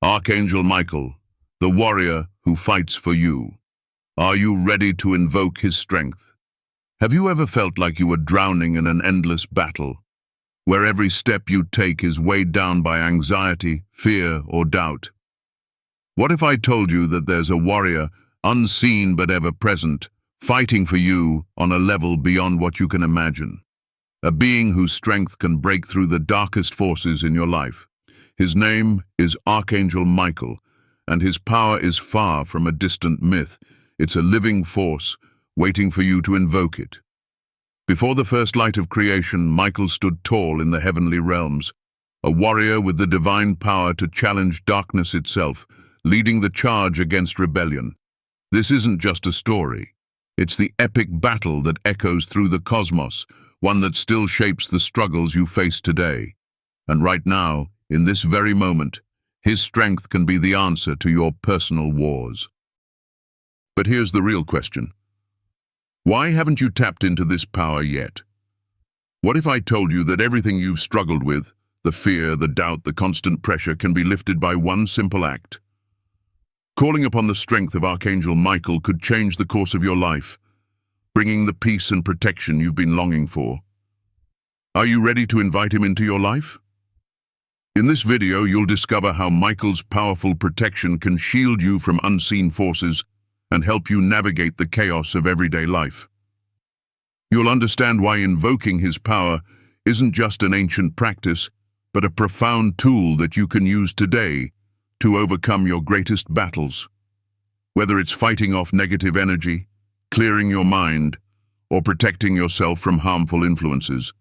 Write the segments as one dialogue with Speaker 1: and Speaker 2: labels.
Speaker 1: Archangel Michael, the warrior who fights for you. Are you ready to invoke his strength? Have you ever felt like you were drowning in an endless battle, where every step you take is weighed down by anxiety, fear, or doubt? What if I told you that there's a warrior, unseen but ever present, fighting for you on a level beyond what you can imagine? A being whose strength can break through the darkest forces in your life. His name is Archangel Michael, and his power is far from a distant myth. It's a living force, waiting for you to invoke it. Before the first light of creation, Michael stood tall in the heavenly realms, a warrior with the divine power to challenge darkness itself, leading the charge against rebellion. This isn't just a story. It's the epic battle that echoes through the cosmos, one that still shapes the struggles you face today. And right now, in this very moment, his strength can be the answer to your personal wars. But here's the real question. Why haven't you tapped into this power yet? What if I told you that everything you've struggled with, the fear, the doubt, the constant pressure, can be lifted by one simple act? Calling upon the strength of Archangel Michael could change the course of your life, bringing the peace and protection you've been longing for. Are you ready to invite him into your life? In this video, you'll discover how Michael's powerful protection can shield you from unseen forces and help you navigate the chaos of everyday life. You'll understand why invoking his power isn't just an ancient practice, but a profound tool that you can use today to overcome your greatest battles. Whether it's fighting off negative energy, clearing your mind, or protecting yourself from harmful influences,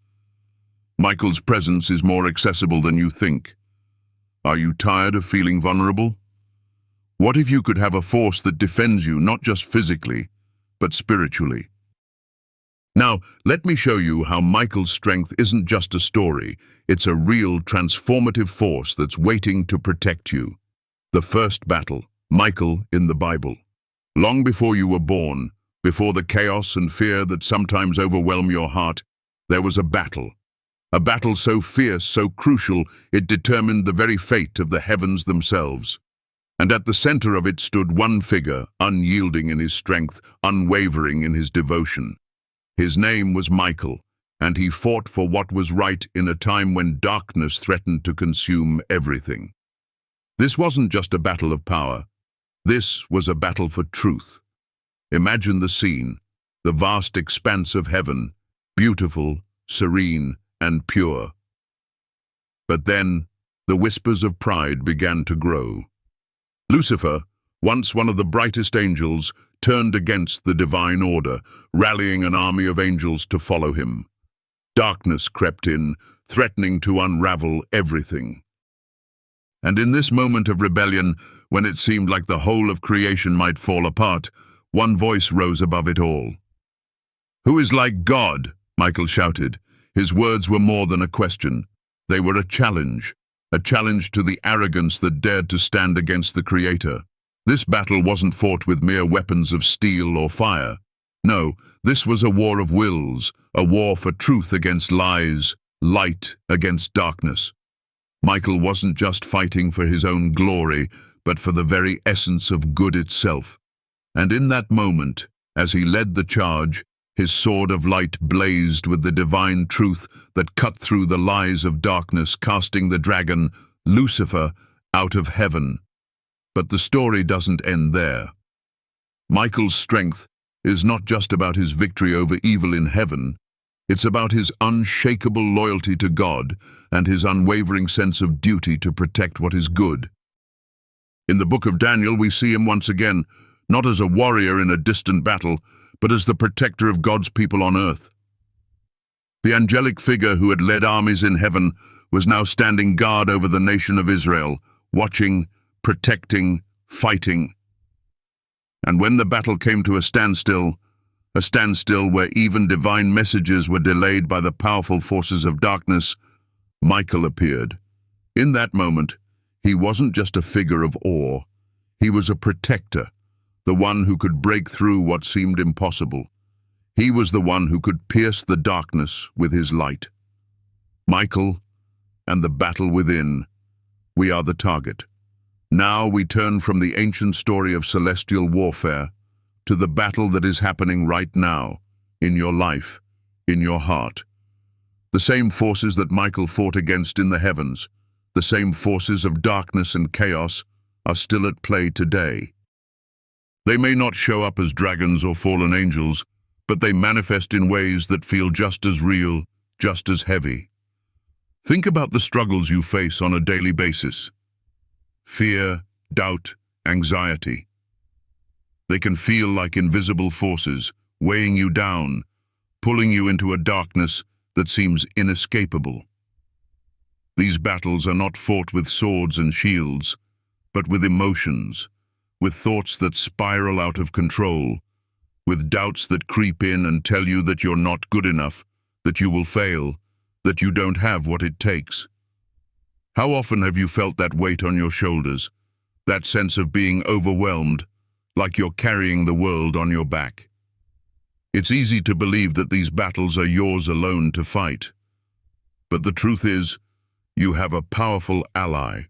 Speaker 1: Michael's presence is more accessible than you think. Are you tired of feeling vulnerable? What if you could have a force that defends you not just physically, but spiritually? Now, let me show you how Michael's strength isn't just a story, it's a real transformative force that's waiting to protect you. The first battle, Michael in the Bible. Long before you were born, before the chaos and fear that sometimes overwhelm your heart, there was a battle. A battle so fierce, so crucial, it determined the very fate of the heavens themselves. And at the center of it stood one figure, unyielding in his strength, unwavering in his devotion. His name was Michael, and he fought for what was right in a time when darkness threatened to consume everything. This wasn't just a battle of power. This was a battle for truth. Imagine the scene, the vast expanse of heaven, beautiful, serene, and pure. But then, the whispers of pride began to grow. Lucifer, once one of the brightest angels, turned against the divine order, rallying an army of angels to follow him. Darkness crept in, threatening to unravel everything. And in this moment of rebellion, when it seemed like the whole of creation might fall apart, one voice rose above it all. "Who is like God?" Michael shouted. His words were more than a question. They were a challenge to the arrogance that dared to stand against the Creator. This battle wasn't fought with mere weapons of steel or fire. No, this was a war of wills, a war for truth against lies, light against darkness. Michael wasn't just fighting for his own glory, but for the very essence of good itself. And in that moment, as he led the charge, his sword of light blazed with the divine truth that cut through the lies of darkness, casting the dragon, Lucifer, out of heaven. But the story doesn't end there. Michael's strength is not just about his victory over evil in heaven. It's about his unshakable loyalty to God and his unwavering sense of duty to protect what is good. In the book of Daniel, we see him once again, not as a warrior in a distant battle, but as the protector of God's people on earth. The angelic figure who had led armies in heaven was now standing guard over the nation of Israel, watching, protecting, fighting. And when the battle came to a standstill where even divine messages were delayed by the powerful forces of darkness, Michael appeared. In that moment, he wasn't just a figure of awe, he was a protector, the one who could break through what seemed impossible. He was the one who could pierce the darkness with his light. Michael and the battle within, we are the target. Now we turn from the ancient story of celestial warfare to the battle that is happening right now, in your life, in your heart. The same forces that Michael fought against in the heavens, the same forces of darkness and chaos, are still at play today. They may not show up as dragons or fallen angels, but they manifest in ways that feel just as real, just as heavy. Think about the struggles you face on a daily basis. Fear, doubt, anxiety. They can feel like invisible forces, weighing you down, pulling you into a darkness that seems inescapable. These battles are not fought with swords and shields, but with emotions, with thoughts that spiral out of control, with doubts that creep in and tell you that you're not good enough, that you will fail, that you don't have what it takes. How often have you felt that weight on your shoulders, that sense of being overwhelmed, like you're carrying the world on your back? It's easy to believe that these battles are yours alone to fight. But the truth is, you have a powerful ally.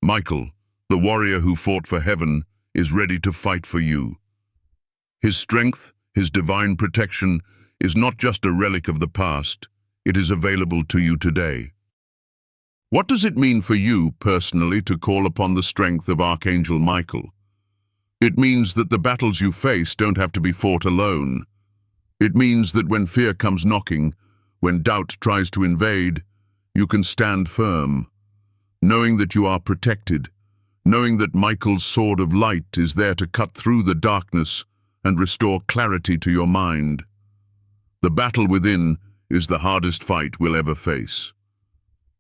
Speaker 1: Michael, the warrior who fought for heaven, is ready to fight for you. His strength, his divine protection, is not just a relic of the past, it is available to you today. What does it mean for you personally to call upon the strength of Archangel Michael? It means that the battles you face don't have to be fought alone. It means that when fear comes knocking, when doubt tries to invade, you can stand firm, knowing that you are protected, knowing that Michael's sword of light is there to cut through the darkness and restore clarity to your mind. The battle within is the hardest fight we'll ever face.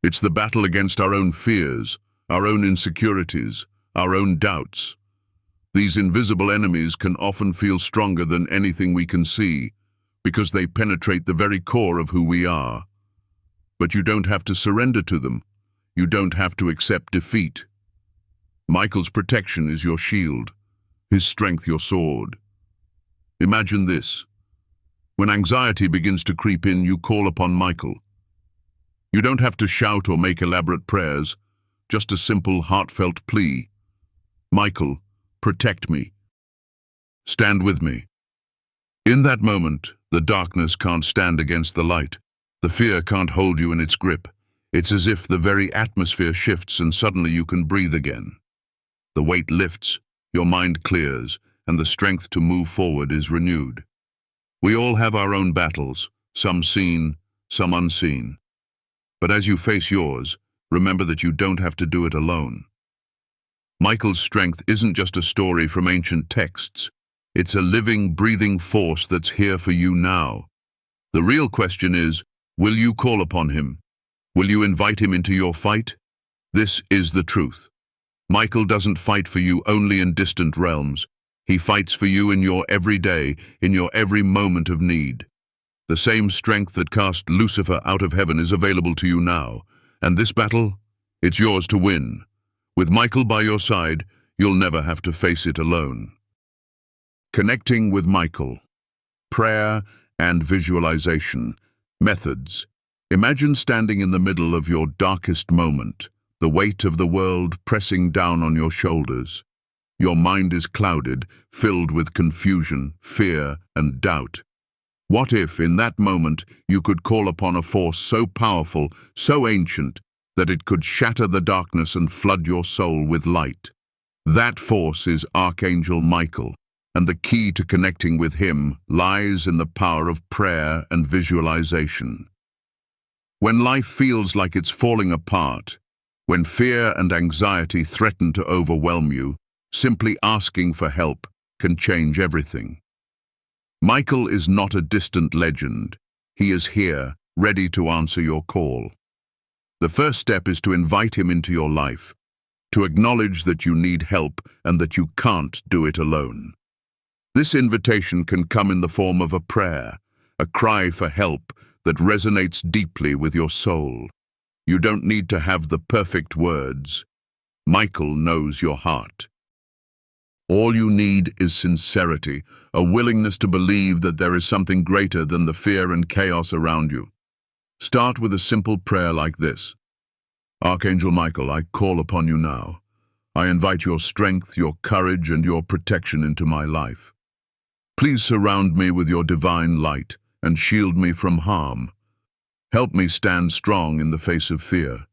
Speaker 1: It's the battle against our own fears, our own insecurities, our own doubts. These invisible enemies can often feel stronger than anything we can see, because they penetrate the very core of who we are. But you don't have to surrender to them. You don't have to accept defeat. Michael's protection is your shield, his strength your sword. Imagine this. When anxiety begins to creep in, you call upon Michael. You don't have to shout or make elaborate prayers, just a simple, heartfelt plea. Michael, protect me. Stand with me. In that moment, the darkness can't stand against the light. The fear can't hold you in its grip. It's as if the very atmosphere shifts and suddenly you can breathe again. The weight lifts, your mind clears, and the strength to move forward is renewed. We all have our own battles, some seen, some unseen. But as you face yours, remember that you don't have to do it alone. Michael's strength isn't just a story from ancient texts. It's a living, breathing force that's here for you now. The real question is, will you call upon him? Will you invite him into your fight? This is the truth. Michael doesn't fight for you only in distant realms. He fights for you in your every day, in your every moment of need. The same strength that cast Lucifer out of heaven is available to you now. And this battle, it's yours to win. With Michael by your side, you'll never have to face it alone. Connecting with Michael. Prayer and visualization. Methods. Imagine standing in the middle of your darkest moment, the weight of the world pressing down on your shoulders. Your mind is clouded, filled with confusion, fear, and doubt. What if, in that moment, you could call upon a force so powerful, so ancient, that it could shatter the darkness and flood your soul with light? That force is Archangel Michael, and the key to connecting with him lies in the power of prayer and visualization. When life feels like it's falling apart, when fear and anxiety threaten to overwhelm you, simply asking for help can change everything. Michael is not a distant legend. He is here, ready to answer your call. The first step is to invite him into your life, to acknowledge that you need help and that you can't do it alone. This invitation can come in the form of a prayer, a cry for help that resonates deeply with your soul. You don't need to have the perfect words. Michael knows your heart. All you need is sincerity, a willingness to believe that there is something greater than the fear and chaos around you. Start with a simple prayer like this. Archangel Michael, I call upon you now. I invite your strength, your courage, and your protection into my life. Please surround me with your divine light and shield me from harm. Help me stand strong in the face of fear.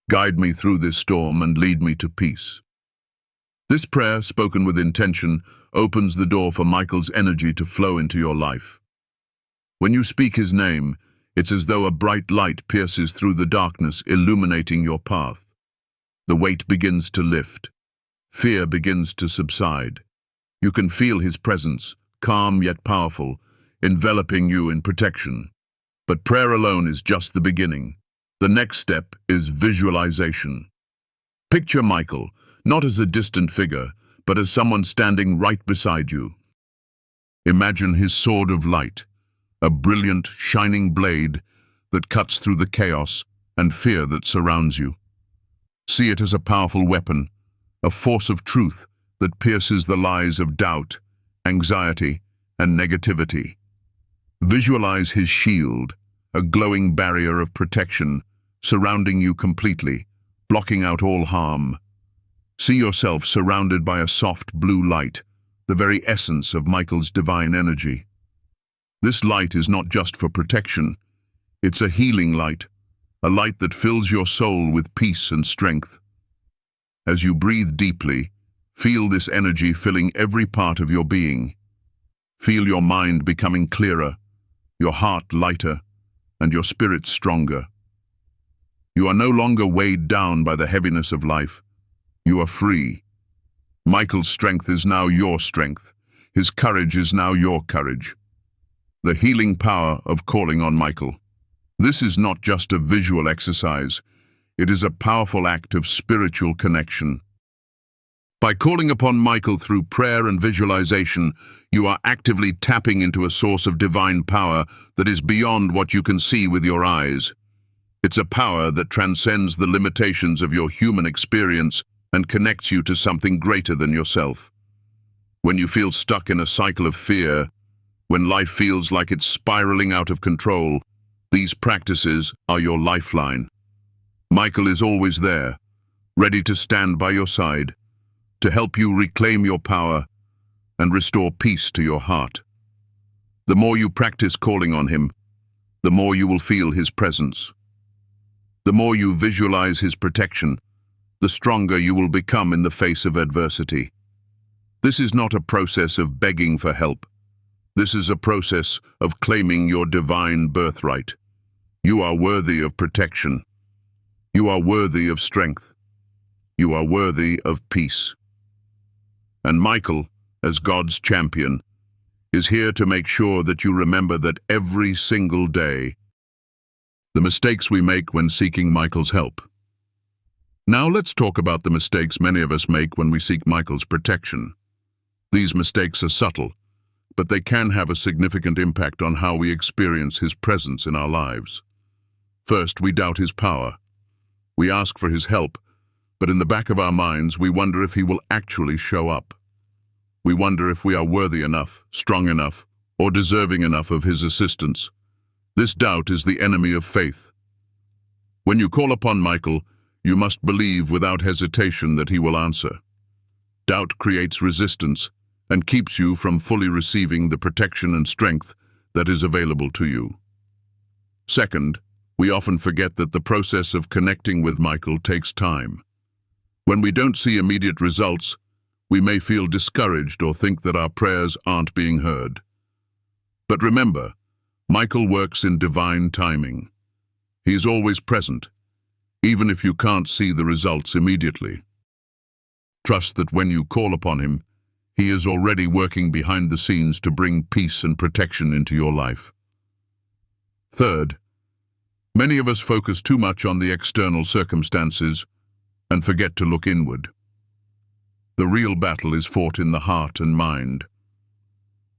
Speaker 1: Guide me through this storm and lead me to peace. This prayer, spoken with intention, opens the door for Michael's energy to flow into your life. When you speak his name, it's as though a bright light pierces through the darkness, illuminating your path. The weight begins to lift. Fear begins to subside. You can feel his presence, calm yet powerful, enveloping you in protection. But prayer alone is just the beginning. The next step is visualization. Picture Michael, not as a distant figure, but as someone standing right beside you. Imagine his sword of light, a brilliant, shining blade that cuts through the chaos and fear that surrounds you. See it as a powerful weapon, a force of truth that pierces the lies of doubt, anxiety, and negativity. Visualize his shield, a glowing barrier of protection, surrounding you completely, blocking out all harm. See yourself surrounded by a soft blue light, the very essence of Michael's divine energy. This light is not just for protection, it's a healing light, a light that fills your soul with peace and strength. As you breathe deeply, feel this energy filling every part of your being. Feel your mind becoming clearer, your heart lighter, and your spirit stronger. You are no longer weighed down by the heaviness of life. You are free. Michael's strength is now your strength. His courage is now your courage. The healing power of calling on Michael. This is not just a visual exercise. It is a powerful act of spiritual connection. By calling upon Michael through prayer and visualization, you are actively tapping into a source of divine power that is beyond what you can see with your eyes. It's a power that transcends the limitations of your human experience and connects you to something greater than yourself. When you feel stuck in a cycle of fear, when life feels like it's spiraling out of control, these practices are your lifeline. Michael is always there, ready to stand by your side, to help you reclaim your power and restore peace to your heart. The more you practice calling on him, the more you will feel his presence. The more you visualize his protection, the stronger you will become in the face of adversity. This is not a process of begging for help. This is a process of claiming your divine birthright. You are worthy of protection. You are worthy of strength. You are worthy of peace. And Michael, as God's champion, is here to make sure that you remember that every single day, the mistakes we make when seeking Michael's help. Now let's talk about the mistakes many of us make when we seek Michael's protection. These mistakes are subtle, but they can have a significant impact on how we experience his presence in our lives. First, we doubt his power. We ask for his help, but in the back of our minds, we wonder if he will actually show up. We wonder if we are worthy enough, strong enough, or deserving enough of his assistance. This doubt is the enemy of faith. When you call upon Michael, you must believe without hesitation that he will answer. Doubt creates resistance and keeps you from fully receiving the protection and strength that is available to you. Second, we often forget that the process of connecting with Michael takes time. When we don't see immediate results, we may feel discouraged or think that our prayers aren't being heard. But remember, Michael works in divine timing. He is always present, even if you can't see the results immediately. Trust that when you call upon him, he is already working behind the scenes to bring peace and protection into your life. Third, many of us focus too much on the external circumstances and forget to look inward. The real battle is fought in the heart and mind.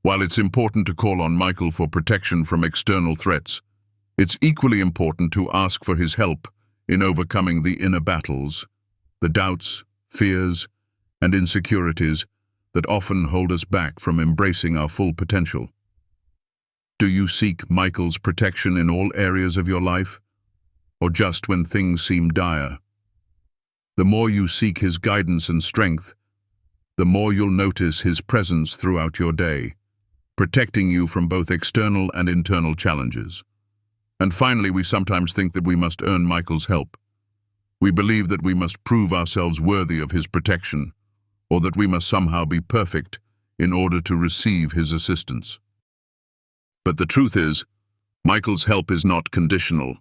Speaker 1: While it's important to call on Michael for protection from external threats, it's equally important to ask for his help in overcoming the inner battles, the doubts, fears, and insecurities that often hold us back from embracing our full potential. Do you seek Michael's protection in all areas of your life, or just when things seem dire? The more you seek his guidance and strength, the more you'll notice his presence throughout your day, protecting you from both external and internal challenges. And finally, we sometimes think that we must earn Michael's help. We believe that we must prove ourselves worthy of his protection, or that we must somehow be perfect in order to receive his assistance. But the truth is, Michael's help is not conditional.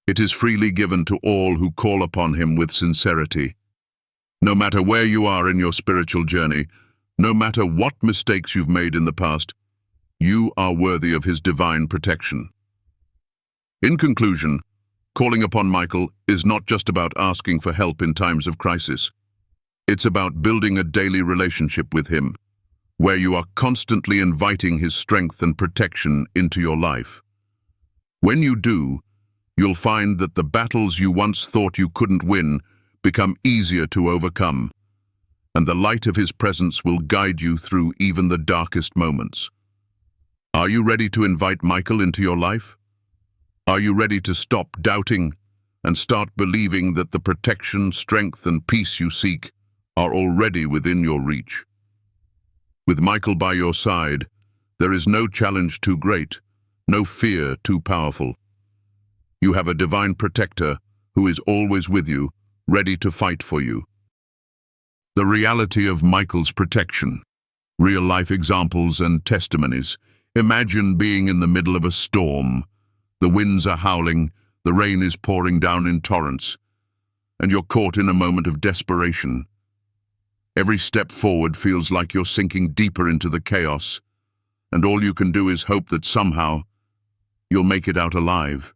Speaker 1: It is freely given to all who call upon him with sincerity. No matter where you are in your spiritual journey, no matter what mistakes you've made in the past, you are worthy of his divine protection. In conclusion, calling upon Michael is not just about asking for help in times of crisis. It's about building a daily relationship with him, where you are constantly inviting his strength and protection into your life. When you do, you'll find that the battles you once thought you couldn't win become easier to overcome, and the light of his presence will guide you through even the darkest moments. Are you ready to invite Michael into your life? Are you ready to stop doubting and start believing that the protection, strength, and peace you seek are already within your reach? With Michael by your side, there is no challenge too great, no fear too powerful. You have a divine protector who is always with you, ready to fight for you. The reality of Michael's protection. Real-life examples and testimonies. Imagine being in the middle of a storm. The winds are howling, the rain is pouring down in torrents, and you're caught in a moment of desperation. Every step forward feels like you're sinking deeper into the chaos, and all you can do is hope that somehow you'll make it out alive.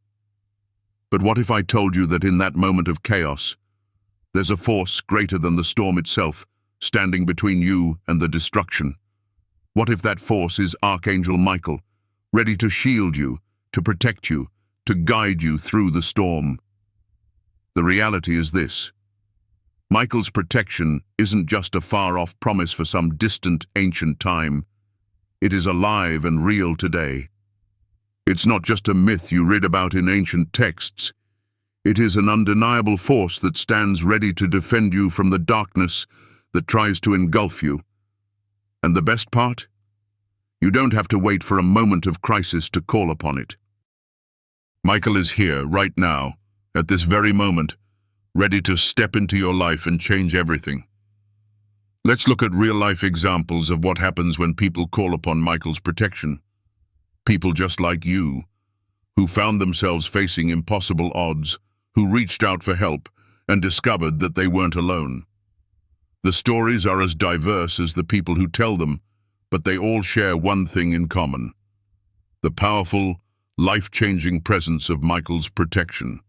Speaker 1: But what if I told you that in that moment of chaos, there's a force greater than the storm itself, standing between you and the destruction? What if that force is Archangel Michael, ready to shield you, to protect you, to guide you through the storm? The reality is this. Michael's protection isn't just a far-off promise for some distant ancient time. It is alive and real today. It's not just a myth you read about in ancient texts. It is an undeniable force that stands ready to defend you from the darkness that tries to engulf you. And the best part? You don't have to wait for a moment of crisis to call upon it. Michael is here, right now, at this very moment, ready to step into your life and change everything. Let's look at real-life examples of what happens when people call upon Michael's protection. People just like you, who found themselves facing impossible odds, who reached out for help and discovered that they weren't alone. The stories are as diverse as the people who tell them, but they all share one thing in common: the powerful, life-changing presence of Michael's protection.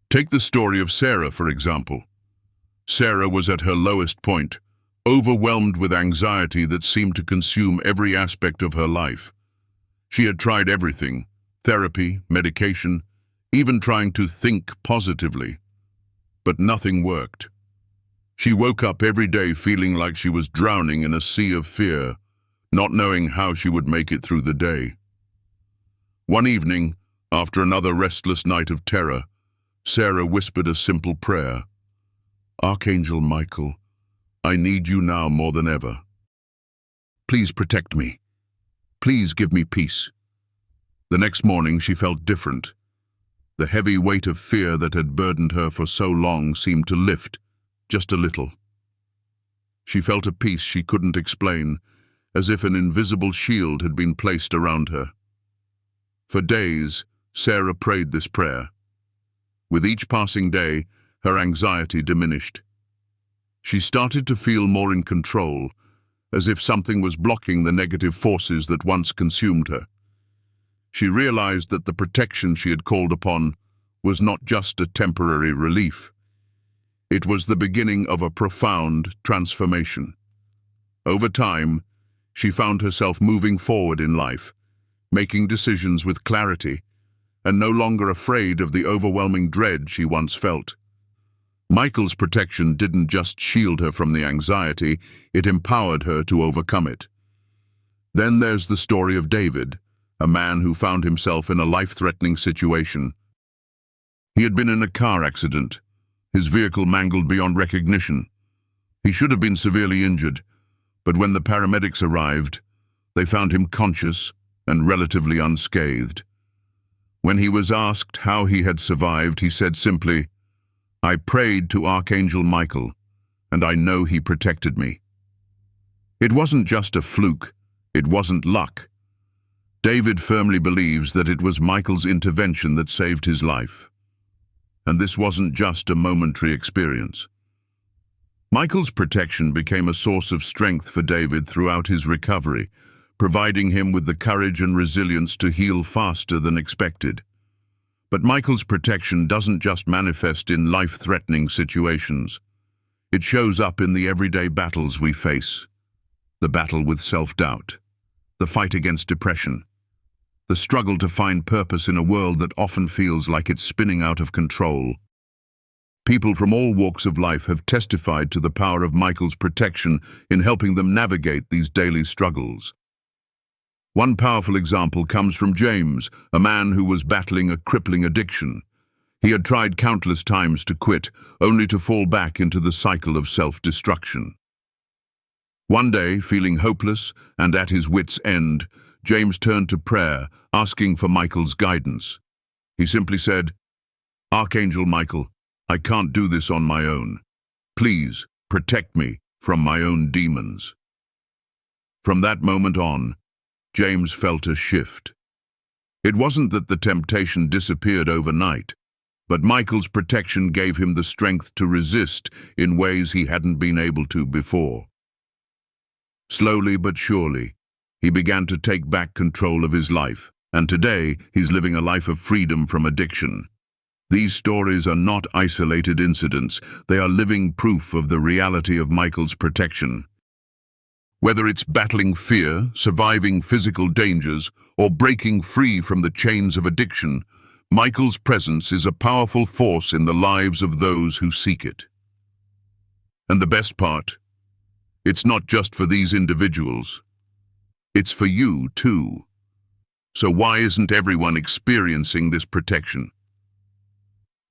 Speaker 1: Take the story of Sarah, for example. Sarah was at her lowest point, overwhelmed with anxiety that seemed to consume every aspect of her life. She had tried everything: therapy, medication, even trying to think positively. But nothing worked. She woke up every day feeling like she was drowning in a sea of fear, not knowing how she would make it through the day. One evening, after another restless night of terror, Sarah whispered a simple prayer. "Archangel Michael, I need you now more than ever. Please protect me. Please give me peace." The next morning she felt different. The heavy weight of fear that had burdened her for so long seemed to lift, just a little. She felt a peace she couldn't explain, as if an invisible shield had been placed around her. For days, Sarah prayed this prayer. With each passing day, her anxiety diminished. She started to feel more in control, as if something was blocking the negative forces that once consumed her. She realized that the protection she had called upon was not just a temporary relief. It was the beginning of a profound transformation. Over time, she found herself moving forward in life, making decisions with clarity, and no longer afraid of the overwhelming dread she once felt. Michael's protection didn't just shield her from the anxiety, it empowered her to overcome it. Then there's the story of David, a man who found himself in a life-threatening situation. He had been in a car accident, his vehicle mangled beyond recognition. He should have been severely injured, but when the paramedics arrived, they found him conscious and relatively unscathed. When he was asked how he had survived, he said simply, "I prayed to Archangel Michael, and I know he protected me." It wasn't just a fluke, it wasn't luck. David firmly believes that it was Michael's intervention that saved his life. And this wasn't just a momentary experience. Michael's protection became a source of strength for David throughout his recovery, providing him with the courage and resilience to heal faster than expected. But Michael's protection doesn't just manifest in life-threatening situations. It shows up in the everyday battles we face. The battle with self-doubt, the fight against depression, the struggle to find purpose in a world that often feels like it's spinning out of control. People from all walks of life have testified to the power of Michael's protection in helping them navigate these daily struggles. One powerful example comes from James, a man who was battling a crippling addiction. He had tried countless times to quit, only to fall back into the cycle of self-destruction. One day, feeling hopeless and at his wits' end, James turned to prayer, asking for Michael's guidance. He simply said, "Archangel Michael, I can't do this on my own. Please protect me from my own demons." From that moment on, James felt a shift. It wasn't that the temptation disappeared overnight, but Michael's protection gave him the strength to resist in ways he hadn't been able to before. Slowly but surely, he began to take back control of his life, and today he's living a life of freedom from addiction. These stories are not isolated incidents, they are living proof of the reality of Michael's protection. Whether it's battling fear, surviving physical dangers, or breaking free from the chains of addiction, Michael's presence is a powerful force in the lives of those who seek it. And the best part, it's not just for these individuals. It's for you too. So why isn't everyone experiencing this protection?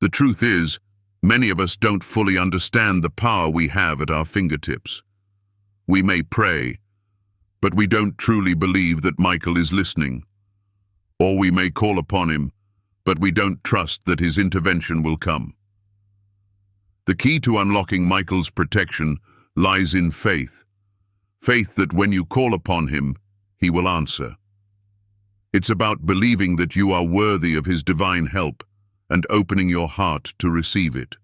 Speaker 1: The truth is, many of us don't fully understand the power we have at our fingertips. We may pray, but we don't truly believe that Michael is listening. Or we may call upon him, but we don't trust that his intervention will come. The key to unlocking Michael's protection lies in faith. Faith that when you call upon him, he will answer. It's about believing that you are worthy of his divine help and opening your heart to receive it.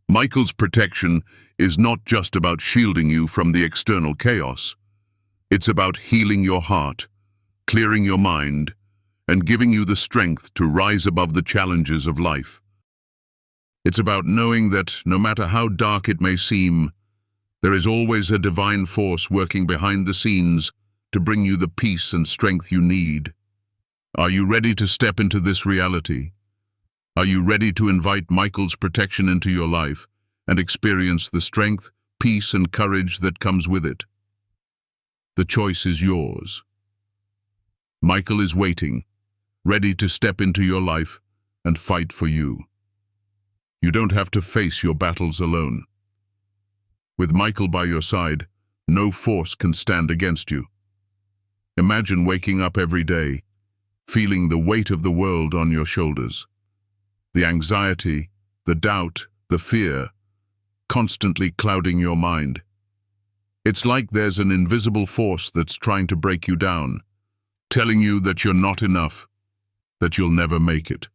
Speaker 1: Michael's protection is not just about shielding you from the external chaos. It's about healing your heart, clearing your mind, and giving you the strength to rise above the challenges of life. It's about knowing that no matter how dark it may seem, there is always a divine force working behind the scenes to bring you the peace and strength you need. Are you ready to step into this reality? Are you ready to invite Michael's protection into your life and experience the strength, peace, and courage that comes with it? The choice is yours. Michael is waiting, ready to step into your life and fight for you. You don't have to face your battles alone. With Michael by your side, no force can stand against you. Imagine waking up every day, feeling the weight of the world on your shoulders. The anxiety, the doubt, the fear, constantly clouding your mind. It's like there's an invisible force that's trying to break you down, telling you that you're not enough, that you'll never make it.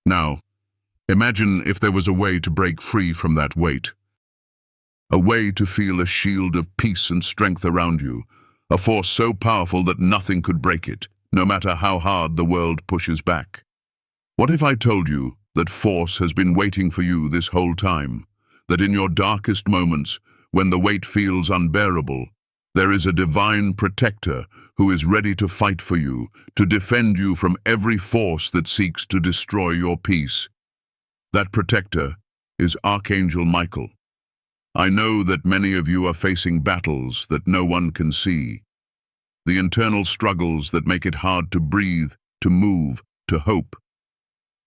Speaker 1: Now, imagine if there was a way to break free from that weight. A way to feel a shield of peace and strength around you, a force so powerful that nothing could break it, no matter how hard the world pushes back. What if I told you that force has been waiting for you this whole time, that in your darkest moments, when the weight feels unbearable, there is a divine protector who is ready to fight for you, to defend you from every force that seeks to destroy your peace? That protector is Archangel Michael. I know that many of you are facing battles that no one can see. The internal struggles that make it hard to breathe, to move, to hope.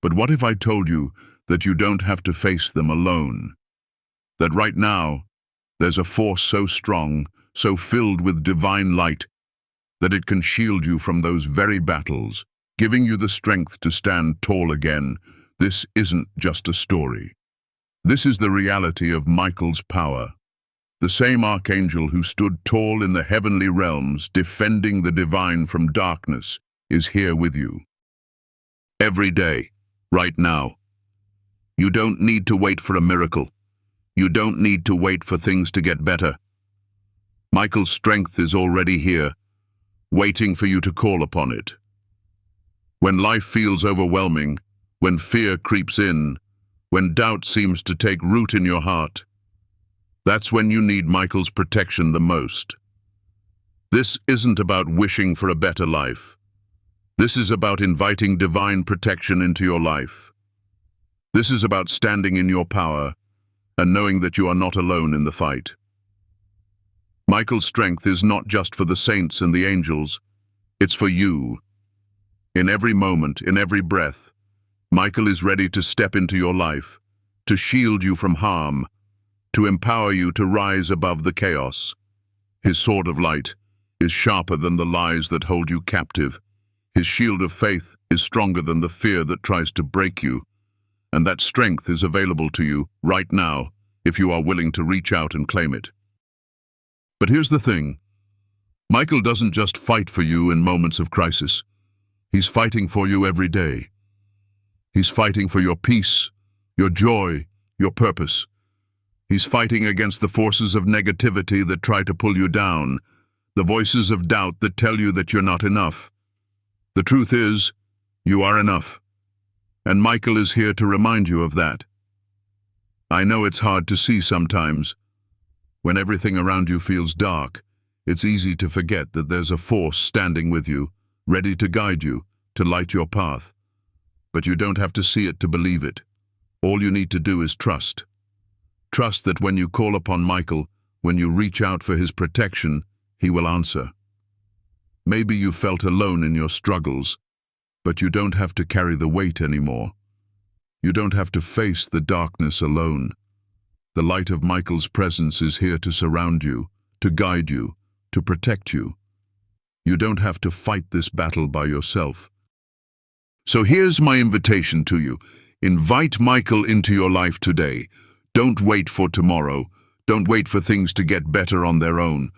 Speaker 1: But what if I told you that you don't have to face them alone. That right now, there's a force so strong, so filled with divine light, that it can shield you from those very battles, giving you the strength to stand tall again. This isn't just a story. This is the reality of Michael's power. The same archangel who stood tall in the heavenly realms, defending the divine from darkness, is here with you. Every day, right now. You don't need to wait for a miracle. You don't need to wait for things to get better. Michael's strength is already here, waiting for you to call upon it. When life feels overwhelming, when fear creeps in, when doubt seems to take root in your heart, that's when you need Michael's protection the most. This isn't about wishing for a better life. This is about inviting divine protection into your life. This is about standing in your power and knowing that you are not alone in the fight. Michael's strength is not just for the saints and the angels, it's for you. In every moment, in every breath, Michael is ready to step into your life, to shield you from harm, to empower you to rise above the chaos. His sword of light is sharper than the lies that hold you captive. His shield of faith is stronger than the fear that tries to break you. And that strength is available to you right now if you are willing to reach out and claim it. But here's the thing. Michael doesn't just fight for you in moments of crisis. He's fighting for you every day. He's fighting for your peace, your joy, your purpose. He's fighting against the forces of negativity that try to pull you down, the voices of doubt that tell you that you're not enough. The truth is, you are enough. And Michael is here to remind you of that. I know it's hard to see sometimes. When everything around you feels dark, it's easy to forget that there's a force standing with you, ready to guide you, to light your path. But you don't have to see it to believe it. All you need to do is trust. Trust that when you call upon Michael, when you reach out for his protection, he will answer. Maybe you felt alone in your struggles, but you don't have to carry the weight anymore. You don't have to face the darkness alone. The light of Michael's presence is here to surround you, to guide you, to protect you. You don't have to fight this battle by yourself. So here's my invitation to you. Invite Michael into your life today. Don't wait for tomorrow. Don't wait for things to get better on their own.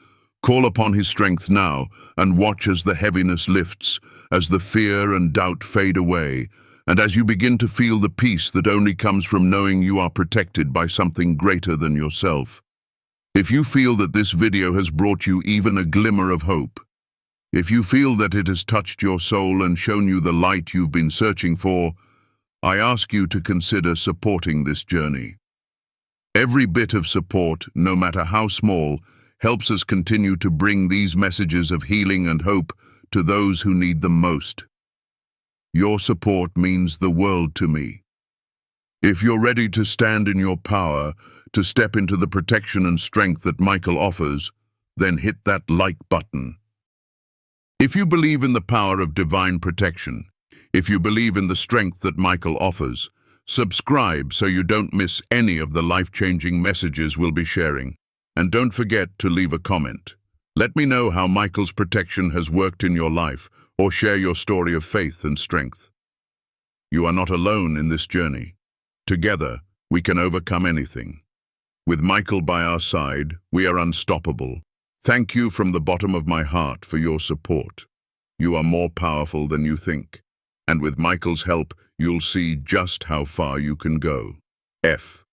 Speaker 1: Call upon his strength now and watch as the heaviness lifts, as the fear and doubt fade away, and as you begin to feel the peace that only comes from knowing you are protected by something greater than yourself. If you feel that this video has brought you even a glimmer of hope, if you feel that it has touched your soul and shown you the light you've been searching for, I ask you to consider supporting this journey. Every bit of support, no matter how small, helps us continue to bring these messages of healing and hope to those who need them most. Your support means the world to me. If you're ready to stand in your power, to step into the protection and strength that Michael offers, then hit that like button. If you believe in the power of divine protection, if you believe in the strength that Michael offers, subscribe so you don't miss any of the life-changing messages we'll be sharing. And don't forget to leave a comment. Let me know how Michael's protection has worked in your life, or share your story of faith and strength. You are not alone in this journey. Together, we can overcome anything. With Michael by our side, we are unstoppable. Thank you from the bottom of my heart for your support. You are more powerful than you think. And with Michael's help, you'll see just how far you can go. F.